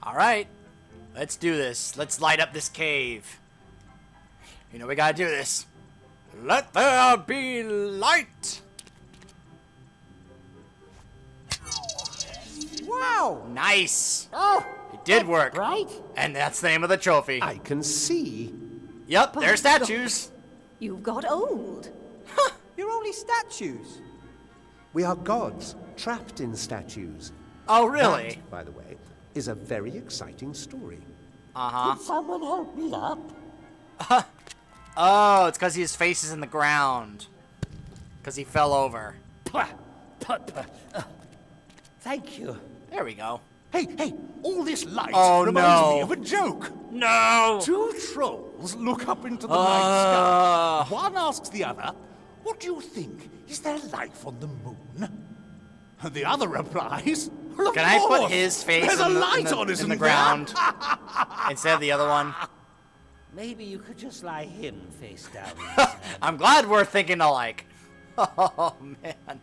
Alright. Let's do this. Let's light up this cave. You know we gotta do this. Let there be light! Wow! Nice! Oh! It did work. Right? And that's the name of the trophy. I can see. Yep, they're statues. You've got old. You're only statues. We are gods, trapped in statues. Oh, really? That, by the way, is a very exciting story. Uh-huh. Could someone help me up? Oh, it's because his face is in the ground. Because he fell over. Thank you. There we go. Hey, all this light Oh, reminds no. me of a joke. No! Two trolls look up into the night sky. One asks the other, "What do you think? Is there life on the moon?" And the other replies, "Well, of Can I put course. his face There's in a the, light in the, on, isn't in the there?" ground instead of the other one? Maybe you could just lie him face down. I'm glad we're thinking alike. Oh, man.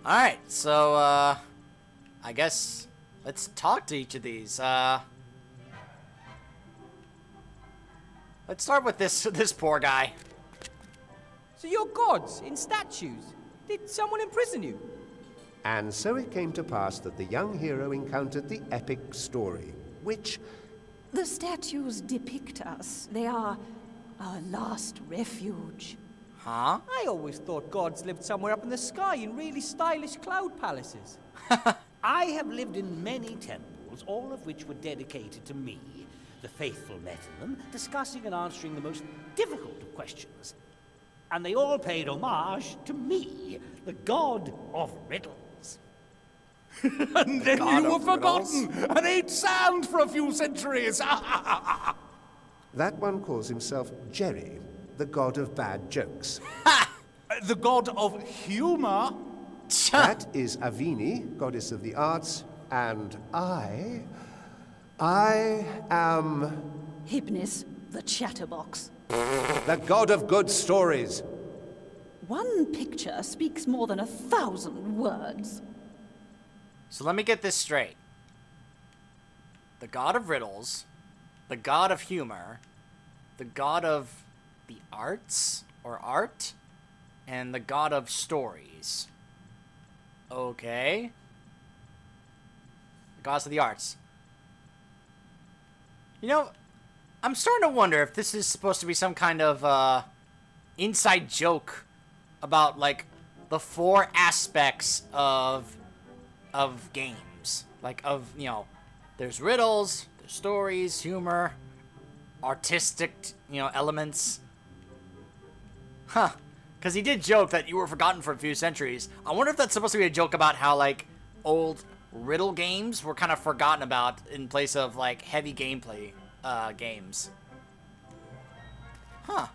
Alright, so, I guess let's talk to each of these. Let's start with this poor guy. So you're gods in statues? Did someone imprison you? And so it came to pass that the young hero encountered the epic story, which, The statues depict us. They are our last refuge. Huh? I always thought gods lived somewhere up in the sky in really stylish cloud palaces. I have lived in many temples, all of which were dedicated to me. The faithful met in them, discussing and answering the most difficult of questions. And they all paid homage to me, the god of riddles. And then God you were of riddles. forgotten and ate sand for a few centuries. that one calls himself Jerry, the god of bad jokes. The god of humor. That is Avini, goddess of the arts, and I am Hypnis, the chatterbox. the god of good stories. One picture speaks more than 1,000 words. So let me get this straight. The god of riddles, the god of humor, the god of the arts, or art, and the god of stories. Okay. The gods of the arts. You know, I'm starting to wonder if this is supposed to be some kind of, inside joke about, like, the 4 aspects of games. Like, you know, there's riddles, there's stories, humor, artistic, elements. Huh. Because he did joke that you were forgotten for a few centuries. I wonder if that's supposed to be a joke about how, like, old riddle games were kind of forgotten about in place of, like, heavy gameplay games. Huh.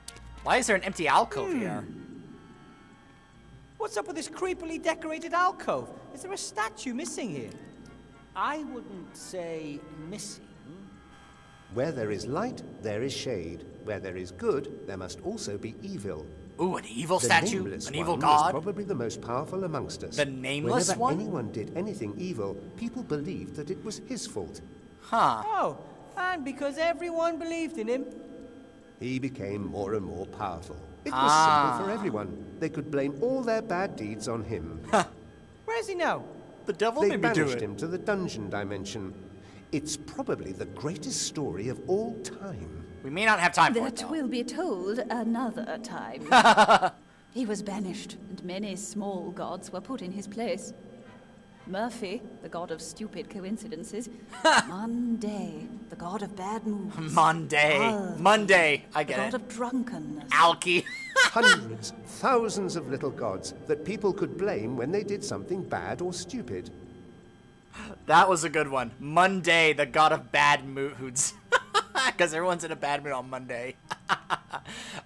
Why is there an empty alcove here? What's up with this creepily decorated alcove? Is there a statue missing here? I wouldn't say missing. Where there is light, there is shade. Where there is good, there must also be evil. Ooh, an evil The statue? nameless An evil one god? was probably the most powerful amongst us. The nameless Whenever one? anyone did anything evil, people believed that it was his fault. Huh. Oh, and because everyone believed in him. He became more and more powerful. It was simple for everyone. They could blame all their bad deeds on him. Where is he now? The devil They made me do banished it. him to the dungeon dimension. It's probably the greatest story of all time. We may not have time for it, That though. will be told another time. He was banished, and many small gods were put in his place. Murphy, the god of stupid coincidences. Monday, the god of bad moods. Monday. Alki, Monday. I the get god it. of drunkenness. Alki. Hundreds, thousands of little gods that people could blame when they did something bad or stupid. That was a good one. Monday, the god of bad moods. Because everyone's in a bad mood on Monday.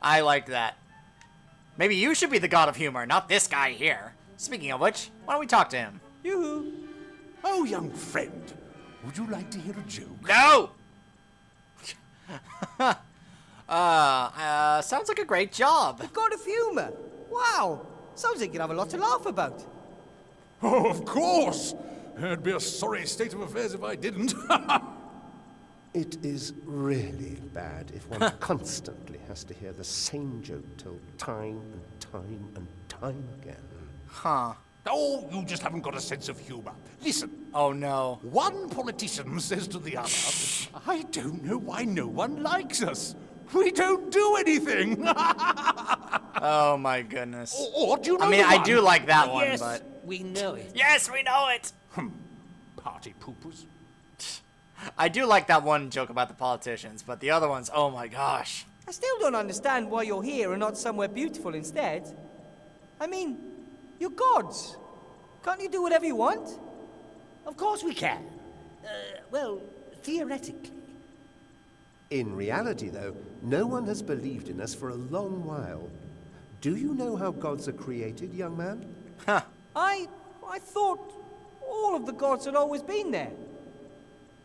I liked that. Maybe you should be the god of humor, not this guy here. Speaking of which, why don't we talk to him? Yoo-hoo. Oh, young friend, would you like to hear a joke? No! Sounds like a great job. The god of humor. Wow. Sounds like you'd have a lot to laugh about. Oh, of course. It'd be a sorry state of affairs if I didn't. It is really bad if one constantly has to hear the same joke told time and time and time again. Huh. Oh, you just haven't got a sense of humor. Listen, Oh no. one politician says to the other, I don't know why no one likes us. We don't do anything. Oh my goodness. Or do you know I mean, the I one? do like that one, Yes, but we know it. yes, we know it. Party poopers. I do like that one joke about the politicians, but the other ones, oh my gosh. I still don't understand why you're here and not somewhere beautiful instead. I mean, you're gods. Can't you do whatever you want? Of course we can. Well, theoretically. In reality, though, no one has believed in us for a long while. Do you know how gods are created, young man? I thought all of the gods had always been there.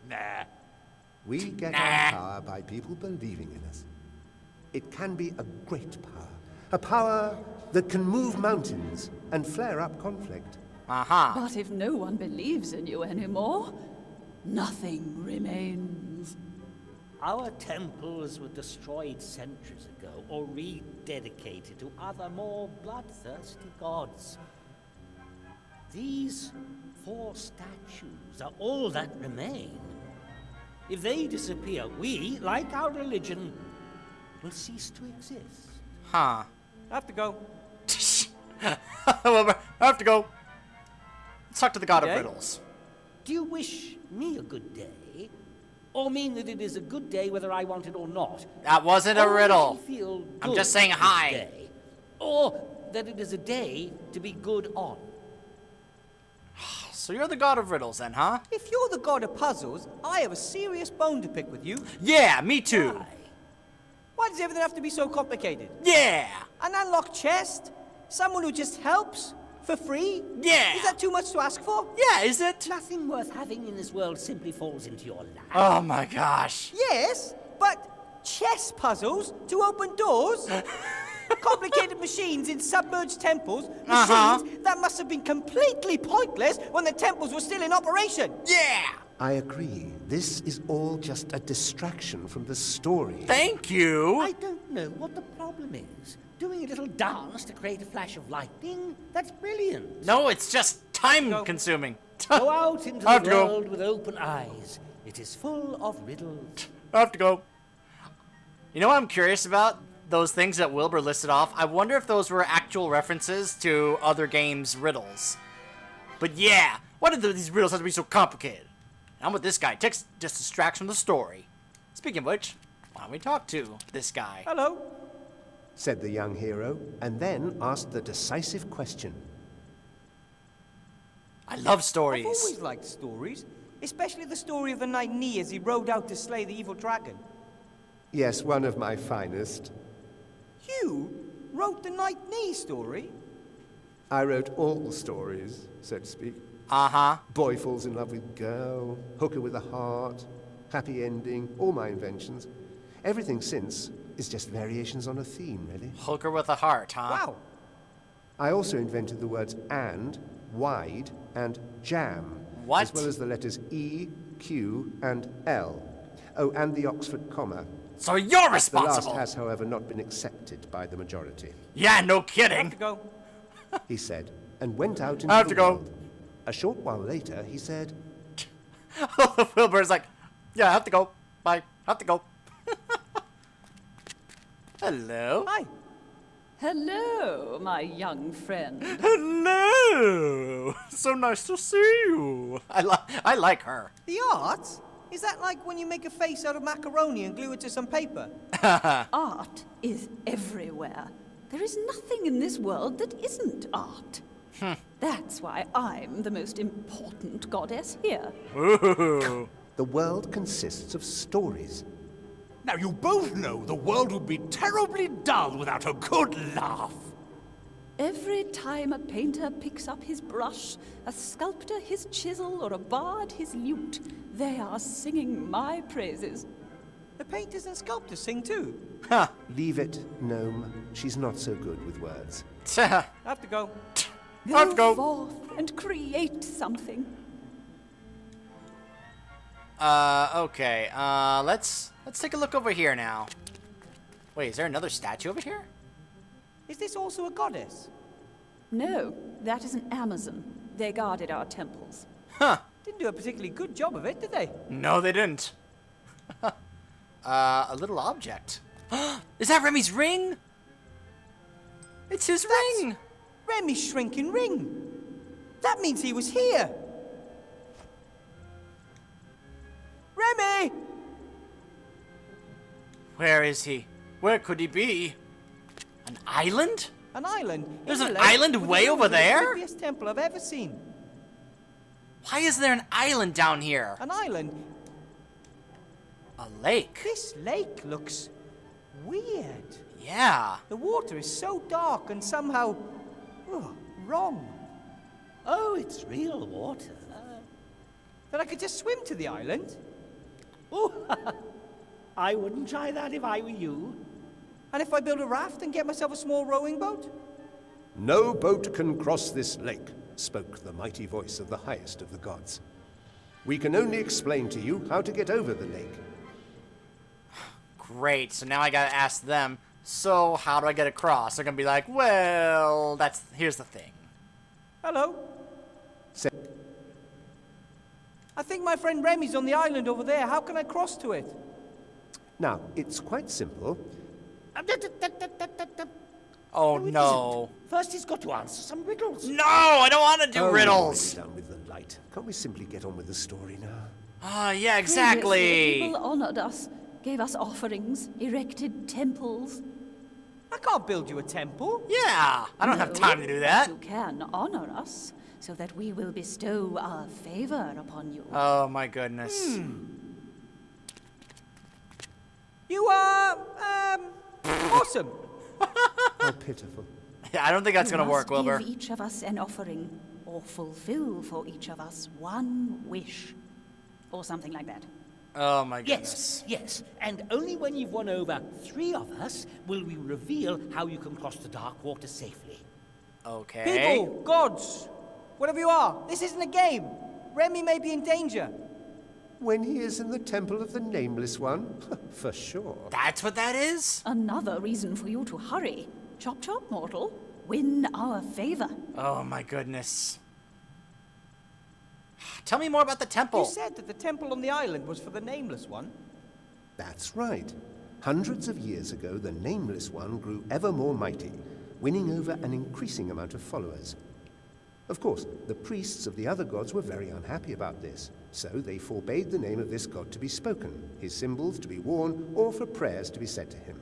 Nah. We get our power by people believing in us. It can be a great power. A power that can move mountains and flare up conflict. Uh-huh. But if no one believes in you anymore, nothing remains. Our temples were destroyed centuries ago or rededicated to other more bloodthirsty gods. These 4 statues are all that remain. If they disappear, we, like our religion, will cease to exist. Huh. I have to go. Wilbur, I have to go. Let's talk to the god Okay. of riddles. Do you wish me a good day? Or mean that it is a good day whether I want it or not? That wasn't a Or riddle. makes me feel I'm good just saying this hi. day? Or that it is a day to be good on? So you're the god of riddles then, huh? If you're the god of puzzles, I have a serious bone to pick with you. Yeah, me too. Why? Why does everything have to be so complicated? Yeah. An unlocked chest? Someone who just helps? For free? Yeah. Is that too much to ask for? Yeah, is it? Nothing worth having in this world simply falls into your lap. Oh my gosh. Yes, but chess puzzles to open doors? Complicated machines in submerged temples? Machines that must have been completely pointless when the temples were still in operation? Yeah. I agree. This is all just a distraction from the story. Thank you. I don't know what the problem is. Doing a little dance to create a flash of lightning? That's brilliant. No, it's just time consuming. Go out into I have the to go. world with open eyes. It is full of riddles. I have to go. You know what I'm curious about? Those things that Wilbur listed off. I wonder if those were actual references to other games' riddles. But yeah, why did these riddles have to be so complicated? I'm with this guy. It takes just distracts from the story. Speaking of which, why don't we talk to this guy? Hello? Said the young hero, and then asked the decisive question. I love I've stories. always liked stories, especially the story of the knight Ni as he rode out to slay the evil dragon. Yes, one of my finest. You wrote the knight Ni story? I wrote all stories, so to speak. Uh-huh. Boy falls in love with girl, hooker with a heart, happy ending, all my inventions. Everything since is just variations on a theme, really. Hooker with a heart, huh? Wow. I also invented the words and, wide, and jam. What? As well as the letters E, Q, and L. Oh, and the Oxford comma. So you're The last responsible. has, however, not been accepted by the majority, Yeah, no I have kidding. to go. he said, and went out into I have the to go. world. A short while later, he said, Wilbur's like, yeah, I have to go. Bye. I have to go. Hello. Hi. Hello, my young friend. Hello. So nice to see you. I like her. The art? Is that like when you make a face out of macaroni and glue it to some paper? Art is everywhere. There is nothing in this world that isn't art. That's why I'm the most important goddess here. Ooh. the world consists of stories. Now, you both know the world would be terribly dull without a good laugh. Every time a painter picks up his brush, a sculptor his chisel, or a bard his lute, they are singing my praises. The painters and sculptors sing too. Huh. Leave it, gnome. She's not so good with words. I have to go. Have to go. Forth and create something. Okay. Let's take a look over here now. Wait, is there another statue over here? Is this also a goddess? No, that is an Amazon. They guarded our temples. Huh. Didn't do a particularly good job of it, did they? No, they didn't. A little object. Is that Remy's ring? It's his ring. Remy's shrinking ring. That means he was here. Remy! Where is he? Where could he be? An island? An island. There's in an the lake island with way the over ruins of there? The creepiest temple I've ever seen. Why is there an island down here? An island. A lake. This lake looks weird. Yeah. The water is so dark and somehow wrong. Oh, it's real water. That I could just swim to the island. Oh, I wouldn't try that if I were you. And if I build a raft and get myself a small rowing boat? No boat can cross this lake, spoke the mighty voice of the highest of the gods. We can only explain to you how to get over the lake. Great. So now I gotta ask them, so how do I get across? They're gonna be like, well, here's the thing. Hello? Say- I think my friend Remy's on the island over there. How can I cross to it? Now, it's quite simple. Oh No, it no. isn't. First, he's got to answer some riddles. No, I don't want to do Oh, riddles. Done with the light. Can't we simply get on with the story now? Ah, yeah, Previously, exactly. people honored us, gave us offerings, erected temples. I can't build you a temple. Yeah, I don't have No, time to do but that. You can honor us, so that we will bestow our favor upon you. Oh my goodness. You are, awesome. How pitiful. Yeah, I don't think that's You gonna work, must Wilbur. give each of us an offering, or fulfill for each of us one wish, or something like that. Oh my goodness. Yes, yes. And only when you've won over 3 of us will we reveal how you can cross the dark water safely. Okay. People, gods, whatever you are, this isn't a game. Remy may be in danger. When he is in the temple of the Nameless One? For sure. That's what that is? Another reason for you to hurry. Chop chop, mortal. Win our favor. Oh my goodness. Tell me more about the temple. You said that the temple on the island was for the Nameless One. That's right. Hundreds of years ago, the Nameless One grew ever more mighty, winning over an increasing amount of followers. Of course, the priests of the other gods were very unhappy about this, so they forbade the name of this god to be spoken, his symbols to be worn, or for prayers to be said to him.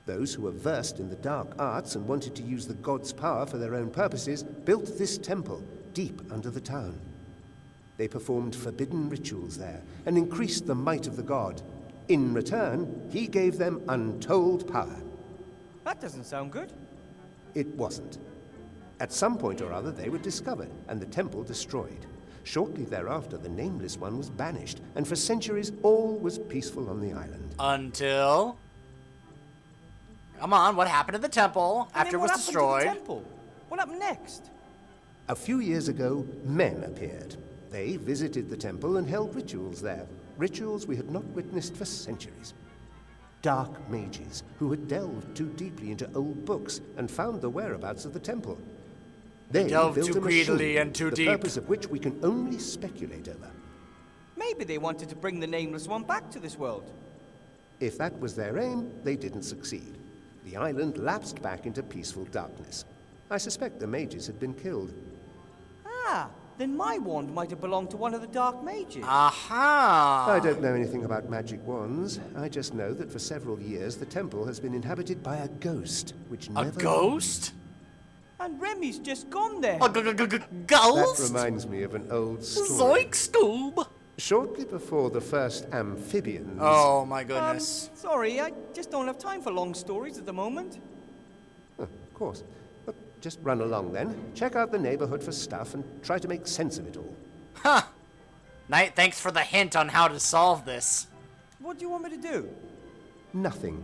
Those who were versed in the dark arts and wanted to use the god's power for their own purposes built this temple deep under the town. They performed forbidden rituals there and increased the might of the god. In return, he gave them untold power. That doesn't sound good. It wasn't. At some point or other, they were discovered and the temple destroyed. Shortly thereafter, the Nameless One was banished, and for centuries, all was peaceful on the island. Until... Come on, what happened to the temple And after then it was what happened to the destroyed? temple? What happened next? A few years ago, men appeared. They visited the temple and held rituals there. Rituals we had not witnessed for centuries. Dark mages who had delved too deeply into old books and found the whereabouts of the temple. They delved built too a machine, greedily and too the deep. purpose of which we can only speculate over. Maybe they wanted to bring the Nameless One back to this world. If that was their aim, they didn't succeed. The island lapsed back into peaceful darkness. I suspect the mages had been killed. Ah, then my wand might have belonged to one of the Dark Mages. Aha! I don't know anything about magic wands. I just know that for several years the temple has been inhabited by a ghost, which A never... ghost? And Remy's just gone there. A That ghost? reminds me of an old story. Zoink Scoob! Shortly before the first amphibians... Oh my goodness. Sorry, I just don't have time for long stories at the moment. Of course. But just run along then. Check out the neighborhood for stuff and try to make sense of it all. Huh. Knight, thanks for the hint on how to solve this. What do you want me to do? Nothing.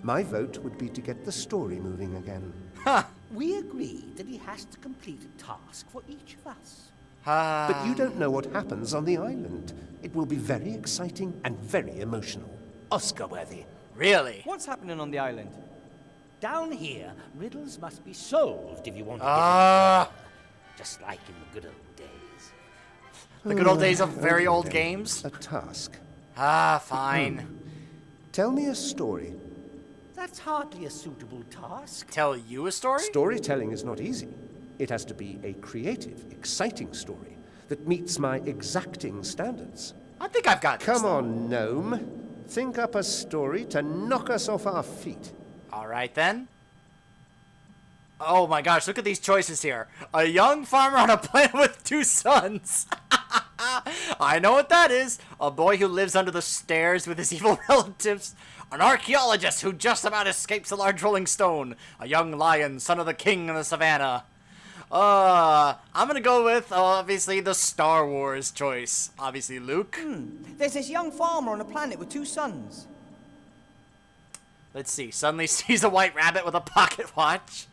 My vote would be to get the story moving again. Huh. We agreed that he has to complete a task for each of us. But you don't know what happens on the island. It will be very exciting and very emotional. Oscar-worthy. Really? What's happening on the island? Down here, riddles must be solved if you want to get Ah. any further, just like in the good old days. The good old days of very Okay old then. games? A task. Fine. Tell me a story. That's hardly a suitable task. Tell you a story? Storytelling is not easy. It has to be a creative, exciting story that meets my exacting standards. I think I've got this. Come on, gnome. Think up a story to knock us off our feet. All right, then. Oh my gosh, look at these choices here. A young farmer on a planet with 2 sons. I know what that is. A boy who lives under the stairs with his evil relatives. An archaeologist who just about escapes a large rolling stone. A young lion, son of the king in the savannah. I'm gonna go with, obviously, the Star Wars choice. Obviously, Luke. There's this young farmer on a planet with 2 sons. Let's see. Suddenly sees a white rabbit with a pocket watch.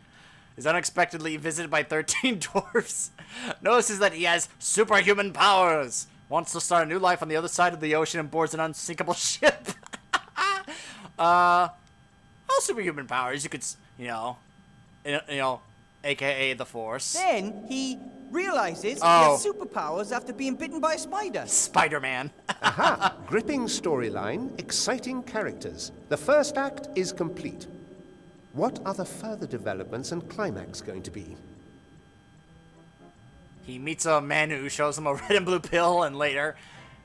Is unexpectedly visited by 13 dwarfs. Notices that he has superhuman powers. Wants to start a new life on the other side of the ocean and boards an unsinkable ship. Well, superhuman powers. You could, AKA the Force. Then he realizes Oh. he has superpowers after being bitten by a spider. Spider-Man. Aha! Gripping storyline, exciting characters. The first act is complete. What are the further developments and climax going to be? He meets a man who shows him a red and blue pill, and later,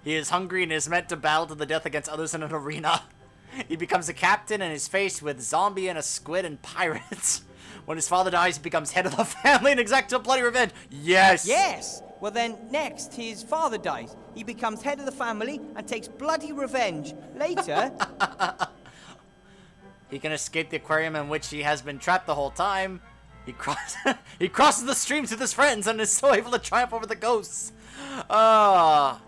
he is hungry and is meant to battle to the death against others in an arena. He becomes a captain and is faced with zombie and a squid and pirates. When his father dies, he becomes head of the family and exacts a bloody revenge. Yes! Yes! Well then, next, his father dies. He becomes head of the family and takes bloody revenge. Later, He can escape the aquarium in which he has been trapped the whole time. He crosses the streams with his friends and is so able to triumph over the ghosts. Oh,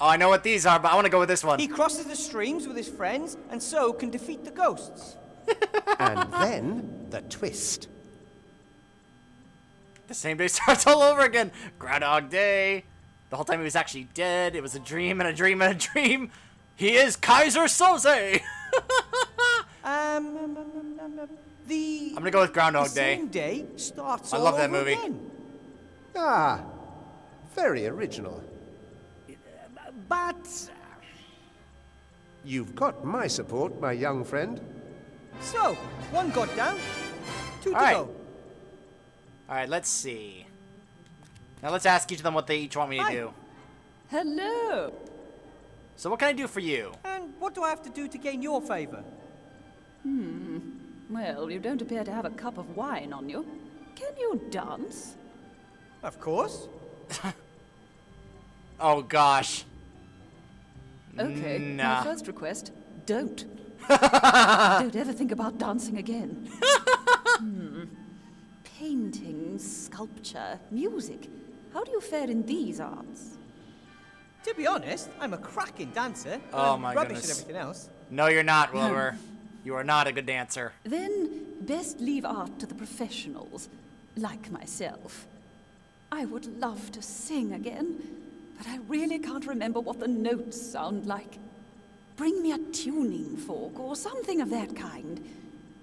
I know what these are, but I want to go with this one. he crosses the streams with his friends and so can defeat the ghosts. And then, the twist. The same day starts all over again. Groundhog Day. The whole time he was actually dead. It was a dream and a dream and a dream. He is Kaiser Soze. I'm gonna go with Groundhog the Day. same day starts I all love that over movie. again. Ah, very original. But You've got my support, my young friend. So, 1 got down, 2 to All right. go. All right, let's see. Now let's ask each of them what they each want me to Hi. do. Hello. So what can I do for you? And what do I have to do to gain your favor? Well, you don't appear to have a cup of wine on you. Can you dance? Of course. Oh gosh. Okay, Nah. my first request, don't. Don't ever think about dancing again. Painting, sculpture, music. How do you fare in these arts? To be honest, I'm a cracking dancer. Oh I'm my rubbish goodness. at everything else. No, you're not, Wilbur. You are not a good dancer. Then, best leave art to the professionals, like myself. I would love to sing again, but I really can't remember what the notes sound like. Bring me a tuning fork or something of that kind.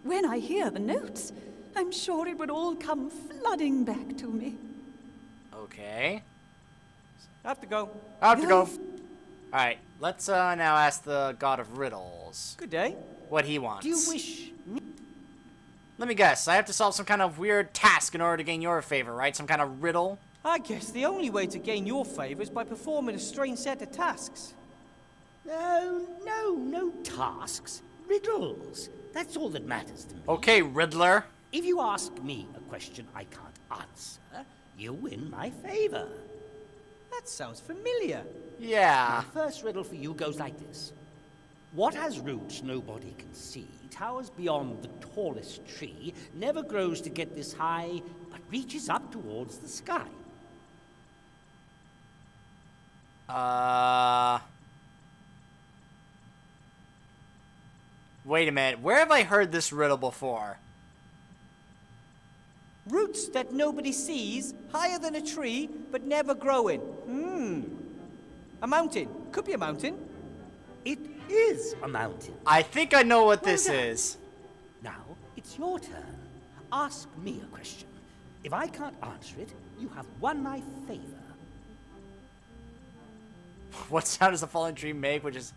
When I hear the notes, I'm sure it would all come flooding back to me. Okay. I have to go. I have to go. Alright, let's now ask the God of Riddles Good day. what he wants. do you wish Let me guess, I have to solve some kind of weird task in order to gain your favor, right? Some kind of riddle? I guess the only way to gain your favor is by performing a strange set of tasks. no tasks, riddles. That's all that matters to me. Okay, Riddler. If you ask me a question I can't answer, you win my favor. That sounds familiar. Yeah. My first riddle for you goes like this. What has roots nobody can see, towers beyond the tallest tree, never grows to get this high, but reaches up towards the sky? Wait a minute. Where have I heard this riddle before? Roots that nobody sees, higher than a tree, but never growing. A mountain. Could be a mountain. It is a mountain. I think I know what this Well done. is. Now, it's your turn. Ask me a question. If I can't answer it, you have won my favor. What sound does a falling tree make? Which is,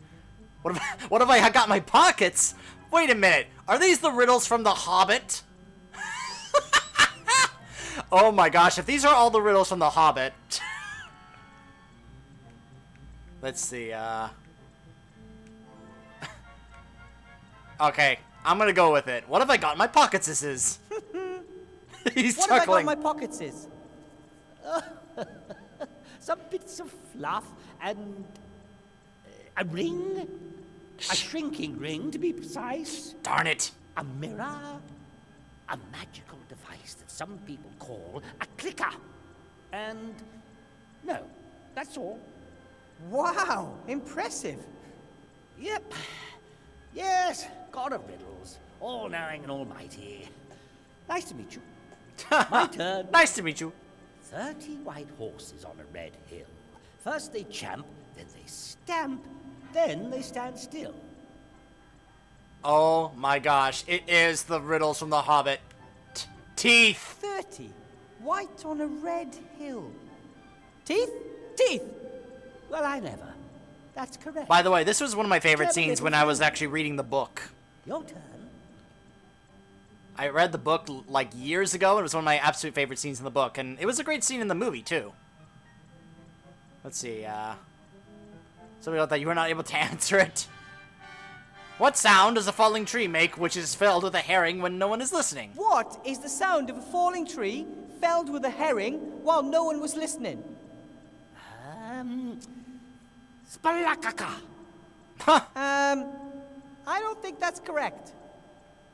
what if I got my pockets? Wait a minute. Are these the riddles from The Hobbit? Oh my gosh! If these are all the riddles from The Hobbit, let's see. Okay, I'm gonna go with it. What have I got in my pockets? This is. He's What have I got chuckling. in my pockets is? Some bits of fluff and a ring. A shrinking ring, to be precise. Darn it! A mirror. A magical device that some people call a clicker. And no, that's all. Wow, impressive. Yep. Yes, God of riddles, all-knowing and almighty. Nice to meet you. My turn. Nice to meet you. 30 white horses on a red hill. First they champ, then they stamp, then they stand still. Oh my gosh! It is the riddles from The Hobbit. Teeth. 30. White on a red hill. Teeth? Teeth! Well, I never. That's correct. By the way, this was one of my favorite Clever scenes little when I was thing. actually reading the book. Your turn. I read the book like years ago. It was one of my absolute favorite scenes in the book, and it was a great scene in the movie too. Let's see. Something about that you were not able to answer it. What sound does a falling tree make, which is filled with a herring when no one is listening? What is the sound of a falling tree felled with a herring while no one was listening? Spalakaka. I don't think that's correct.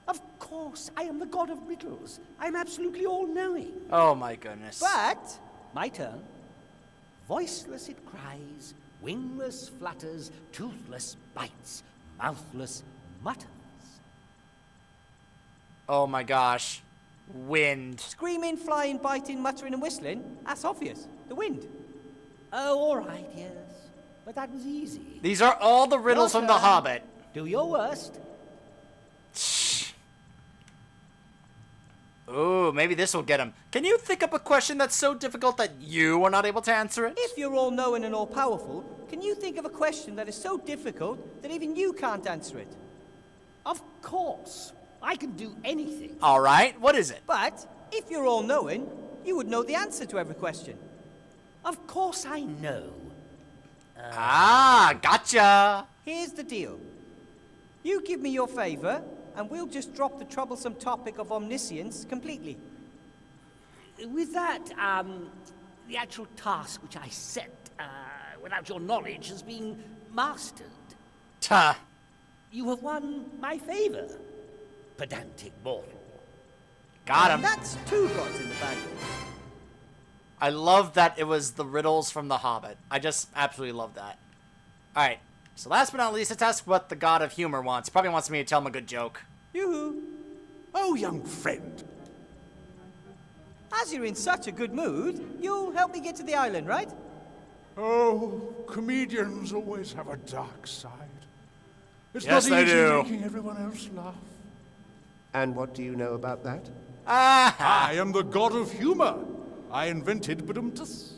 Of course, I am the god of riddles. I'm absolutely all-knowing. Oh my goodness. But My turn. Voiceless it cries, wingless flutters, toothless bites, mouthless mutters. Oh my gosh. Wind. screaming, flying, biting, muttering, and whistling, that's obvious. The wind. Oh, all right, yes. But that was easy. These are all the riddles Your from The turn. Hobbit. Do your worst. Ooh, maybe this will get him. Can you think up a question that's so difficult that you are not able to answer it? If you're all-knowing and all-powerful, can you think of a question that is so difficult that even you can't answer it? Of course. I can do anything. All right, what is it? But if you're all-knowing, you would know the answer to every question. Of course I know. Gotcha. Here's the deal. You give me your favor, and we'll just drop the troublesome topic of omniscience completely. With that, the actual task which I set, without your knowledge, has been mastered. Tuh. You have won my favor, pedantic mortal. Got And him. that's two gods in the bag. I love that it was the riddles from The Hobbit. I just absolutely love that. All right. So last but not least, let's ask what the God of Humor wants. He probably wants me to tell him a good joke. Yoo-hoo. Oh, young friend, As you're in such a good mood, you'll help me get to the island, right? oh, comedians always have a dark side. It's Yes, not they easy do. making everyone else laugh. And what do you know about that? I am the god of humor. I invented badumtus.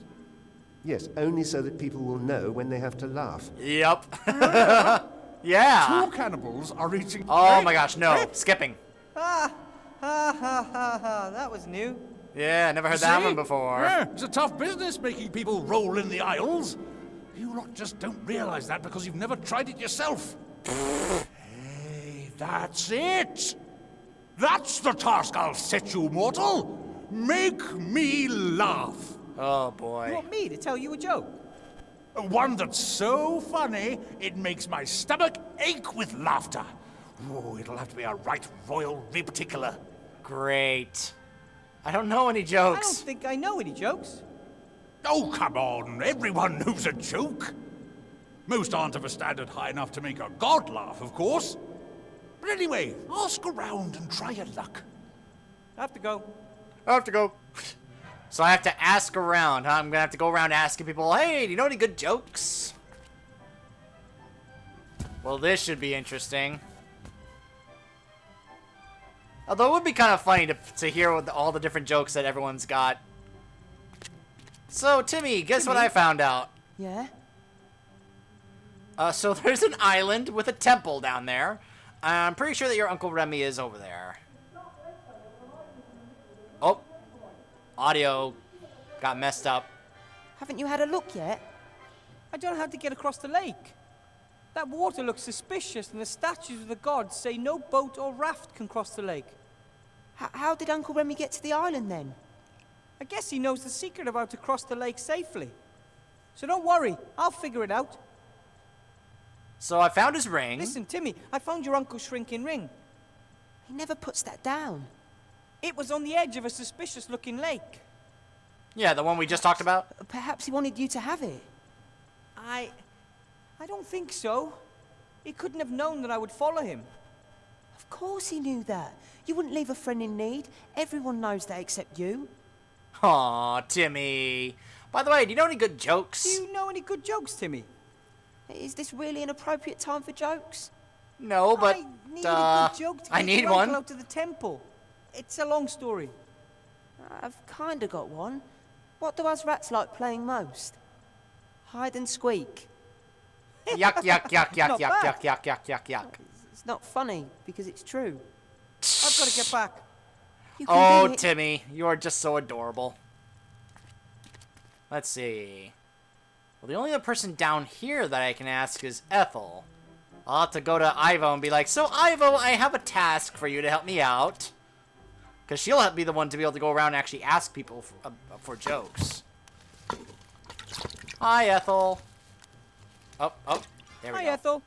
Yes, only so that people will know when they have to laugh. Yep. Yeah. Two cannibals are eating. Oh my gosh, no. Skipping. Ha ha, that was new. Yeah, never heard that See? one before. Yeah, it's a tough business making people roll in the aisles. You lot just don't realize that because you've never tried it yourself. Hey, that's it. That's the task I'll set you, mortal. Make me laugh. Oh You boy. want me to tell you a joke? One that's so funny, it makes my stomach ache with laughter. Oh, it'll have to be a right royal rib tickler. Great. I don't know any I don't jokes. think I know any jokes. Oh, come on. Everyone knows a joke. Most aren't of a standard high enough to make a god laugh, of course. But anyway, ask around and try your luck. I have to go. I have to go. So I have to ask around, huh? I'm gonna have to go around asking people, hey, do you know any good jokes? Well, this should be interesting. Although it would be kind of funny to hear all the different jokes that everyone's got. So, Timmy, guess what I found out? Yeah? So there's an island with a temple down there. I'm pretty sure that your Uncle Remy is over there. Oh. Audio got messed up. Haven't you had a look yet? I don't know how to get across the lake. That water looks suspicious, and the statues of the gods say no boat or raft can cross the lake. How did Uncle Remy get to the island then? I guess he knows the secret of how to cross the lake safely. So don't worry, I'll figure it out. So I found his ring. Listen, Timmy, I found your uncle's shrinking ring. He never puts that down. It was on the edge of a suspicious-looking lake. Yeah, the one we just talked about. Perhaps he wanted you to have it. I don't think so. He couldn't have known that I would follow him. Of course he knew that. You wouldn't leave a friend in need. Everyone knows that except you. Aw, Timmy. By the way, do you know any good jokes? Do you know any good jokes, Timmy? Is this really an appropriate time for jokes? No, but I need a good joke to I get need your uncle one. out to the temple. It's a long story. I've kinda got one. What do us rats like playing most? Hide and squeak. Yuck, yuck, yuck, yuck, Not yuck, bad. yuck, yuck, yuck, yuck, yuck. It's not funny because it's true. I've got to get back. You can Oh, get it. Timmy, you are just so adorable. Let's see. Well, the only other person down here that I can ask is Ethel. I'll have to go to Ivo and be like, so Ivo, I have a task for you to help me out. Because she'll be the one to be able to go around and actually ask people for jokes. Hi, Ethel. Oh, there we Hi, go. Ethel.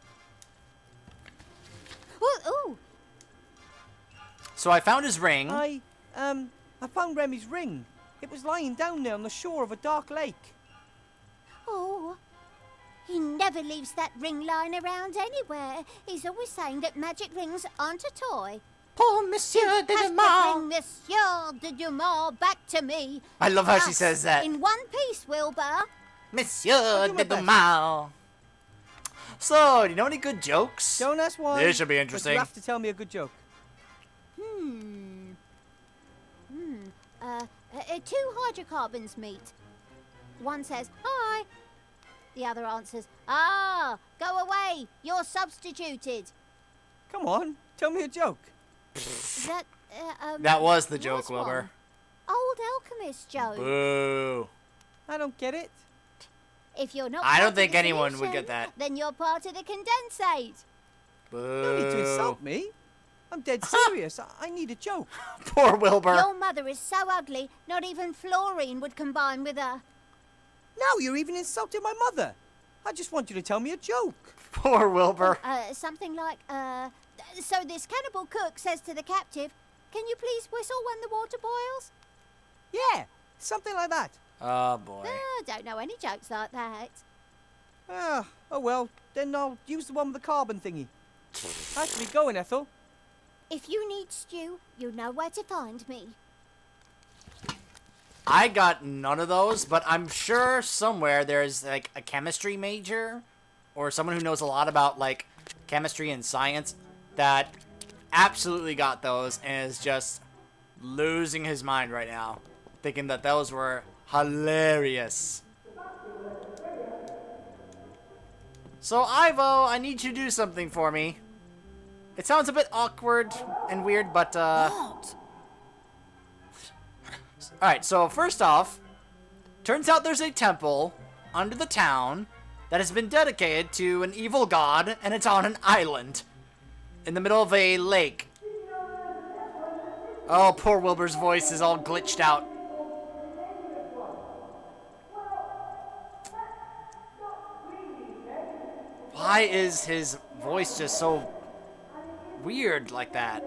Ooh. So I found his ring. I found Remy's ring. It was lying down there on the shore of a dark lake. Oh. He never leaves that ring lying around anywhere. He's always saying that magic rings aren't a toy. Poor Monsieur Have de to Mal. bring Monsieur de Dumont back to me. I love how she Us, says that. In one piece, Wilbur. Monsieur do de my best. Mal. So, do you know any good jokes? Don't ask why. This should be But interesting. you have to tell me a good joke. Two hydrocarbons meet. One says, hi. The other answers, go away. You're substituted. Come on, tell me a joke. That, That was the was joke, Wilbur. one. Old alchemist joke. Boo. I don't get it. If you're not I part don't of think the anyone would solution, get that. Then you're part of the condensate. Boo. No need to insult me. I'm dead serious. I need a joke. Poor Wilbur. Your mother is so ugly, not even fluorine would combine with her. Now you're even insulting my mother. I just want you to tell me a joke. Poor Wilbur. Something like, so this cannibal cook says to the captive, can you please whistle when the water boils? Yeah, something like that. Oh, boy. Don't know any jokes like that. Oh well, then I'll use the one with the carbon thingy. I have to be going, Ethel. If you need stew, you know where to find me. I got none of those, but I'm sure somewhere there's, like, a chemistry major or someone who knows a lot about, like, chemistry and science that absolutely got those and is just losing his mind right now, thinking that those were hilarious. So, Ivo, I need you to do something for me. It sounds a bit awkward and weird, but, What? Alright, so first off, turns out there's a temple under the town that has been dedicated to an evil god, and it's on an island in the middle of a lake. Oh, poor Wilbur's voice is all glitched out. Why is his voice just so weird like that?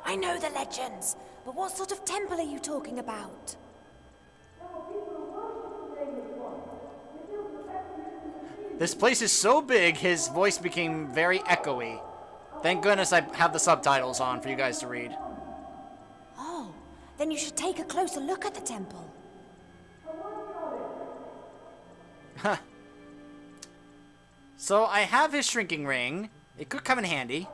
I know the legends, but what sort of temple are you talking about? This place is so big, his voice became very echoey. Thank goodness I have the subtitles on for you guys to read. Oh, then you should take a closer look at the temple. Huh. So I have his shrinking ring. It could come in handy.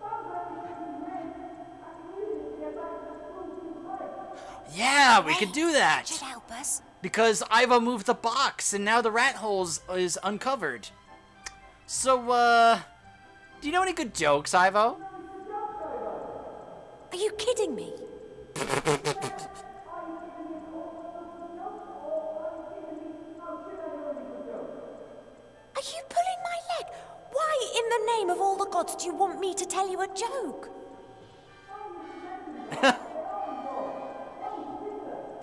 Yeah, we could do that. Should help us. Because Ivo moved the box, and now the rat hole is uncovered. So, do you know any good jokes, Ivo? Are you kidding me? Are you pulling my leg? Why, in the name of all the gods, do you want me to tell you a joke?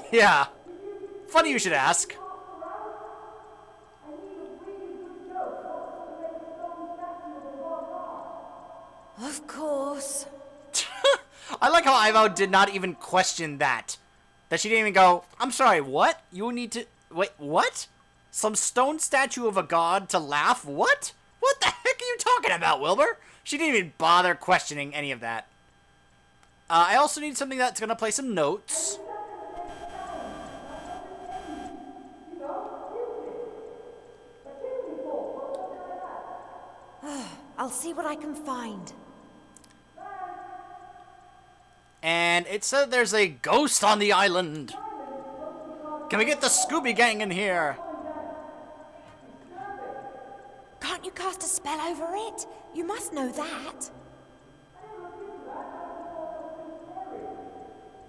Yeah. Funny you should ask. Of course. I like how Ivo did not even question that. That she didn't even go, I'm sorry, what? You need to... Wait, what? Some stone statue of a god to laugh? What? What the heck are you talking about, Wilbur? She didn't even bother questioning any of that. I also need something that's going to play some notes. I'll see what I can find. And it said there's a ghost on the island. Can we get the Scooby Gang in here? Can't you cast a spell over it? You must know that.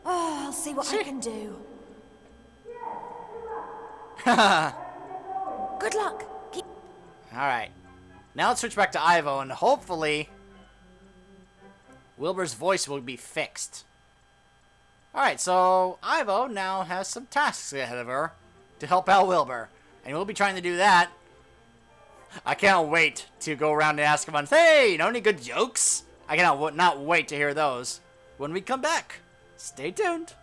Oh, I'll see what I can do. Good luck. Keep... Alright. Now let's switch back to Ivo, and hopefully Wilbur's voice will be fixed. Alright, so Ivo now has some tasks ahead of her to help out Wilbur. And we'll be trying to do that. I cannot wait to go around and ask him, hey, you know any good jokes? I cannot not wait to hear those when we come back. Stay tuned.